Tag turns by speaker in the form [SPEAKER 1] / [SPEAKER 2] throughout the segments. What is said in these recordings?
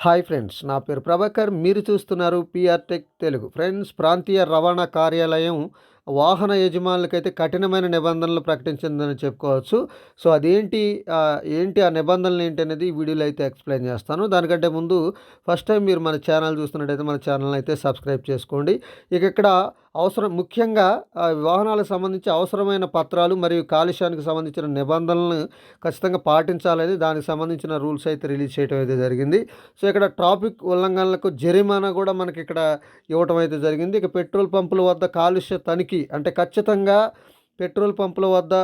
[SPEAKER 1] Hi friends, నా పేరు ప్రభాకర్. మీరు చూస్తున్నారు పిఆర్ టెక్ తెలుగు. ఫ్రెండ్స్, ప్రాంతీయ రవాణా కార్యాలయం వాహన యజమానులకైతే కఠినమైన నిబంధనలు ప్రకటించిందని చెప్పుకోవచ్చు. సో అదేంటి, ఏంటి ఆ నిబంధనలు ఏంటి అనేది ఈ వీడియోలో అయితే ఎక్స్ప్లెయిన్ చేస్తాను. దానికంటే ముందు ఫస్ట్ టైం మీరు మన ఛానల్ చూస్తున్నట్టయితే మన ఛానల్ అయితే సబ్స్క్రైబ్ చేసుకోండి. ఇక ఇక్కడ ముఖ్యంగా వాహనాలకు సంబంధించి అవసరమైన పత్రాలు మరియు కాలుష్యానికి సంబంధించిన నిబంధనలను ఖచ్చితంగా పాటించాలని దానికి సంబంధించిన రూల్స్ అయితే రిలీజ్ చేయడం అయితే జరిగింది. సో ఇక్కడ ట్రాఫిక్ ఉల్లంఘనలకు జరిమానా కూడా మనకి ఇక్కడ ఇవ్వటం అయితే జరిగింది. ఇక పెట్రోల్ పంపుల వద్ద కాలుష్య తనిఖీ అంటే ఖచ్చితంగా పెట్రోల్ పంపుల వద్ద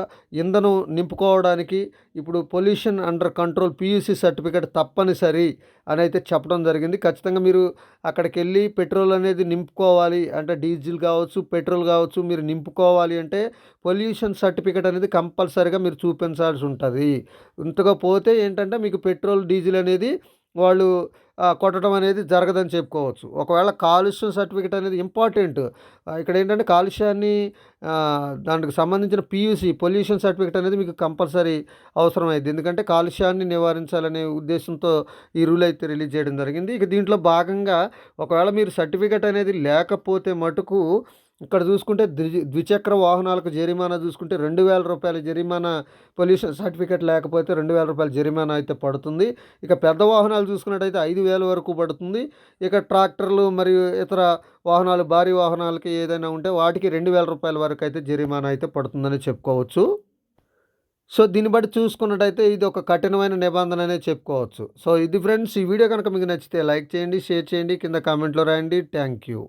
[SPEAKER 1] ఇంధనం నింపుకోవడానికి ఇప్పుడు pollution under control PUC certificate తప్పనిసరి అని అయితే చెప్పడం జరిగింది. ఖచ్చితంగా మీరు అక్కడికి వెళ్ళి పెట్రోల్ అనేది నింపుకోవాలి అంటే డీజిల్ కావచ్చు, పెట్రోల్ కావచ్చు, మీరు నింపుకోవాలి అంటే పొల్యూషన్ సర్టిఫికేట్ అనేది కంపల్సరీగా మీరు చూపించాల్సి ఉంటుంది. ఇంతగా పోతే ఏంటంటే మీకు పెట్రోల్, డీజిల్ అనేది వాళ్ళు కొట్టడం అనేది జరగదని చెప్పుకోవచ్చు. ఒకవేళ కాలుష్యం సర్టిఫికేట్ అనేది ఇంపార్టెంట్. ఇక్కడ ఏంటంటే కాలుష్యాన్ని దానికి సంబంధించిన పియూసీ పొల్యూషన్ సర్టిఫికేట్ అనేది మీకు కంపల్సరీ అవసరమైంది. ఎందుకంటే కాలుష్యాన్ని నివారించాలనే ఉద్దేశంతో ఈ రూల్ అయితే రిలీజ్ చేయడం జరిగింది. ఇక దీంట్లో భాగంగా ఒకవేళ మీరు సర్టిఫికేట్ అనేది లేకపోతే మటుకు ఇక్కడ చూసుకుంటే ద్విచక్ర వాహనాలకు జరిమానా చూసుకుంటే రూ. 2,000 జరిమానా, పొల్యూషన్ సర్టిఫికేట్ లేకపోతే రూ. 2,000 జరిమానా అయితే పడుతుంది. ఇక పెద్ద వాహనాలు చూసుకున్నట్టయితే 5,000 వరకు పడుతుంది. ఇక ట్రాక్టర్లు మరియు ఇతర వాహనాలు, భారీ వాహనాలకి ఏదైనా ఉంటే వాటికి రూ. 2,000 వరకు అయితే జరిమానా అయితే పడుతుందని చెప్పుకోవచ్చు. సో దీన్ని బట్టి చూసుకున్నట్టయితే ఇది ఒక కఠినమైన నిబంధన అనే చెప్పుకోవచ్చు. సో ఇది ఫ్రెండ్స్, ఈ వీడియో కనుక మీకు నచ్చితే లైక్ చేయండి, షేర్ చేయండి, కింద కామెంట్లో రాయండి. Thank you.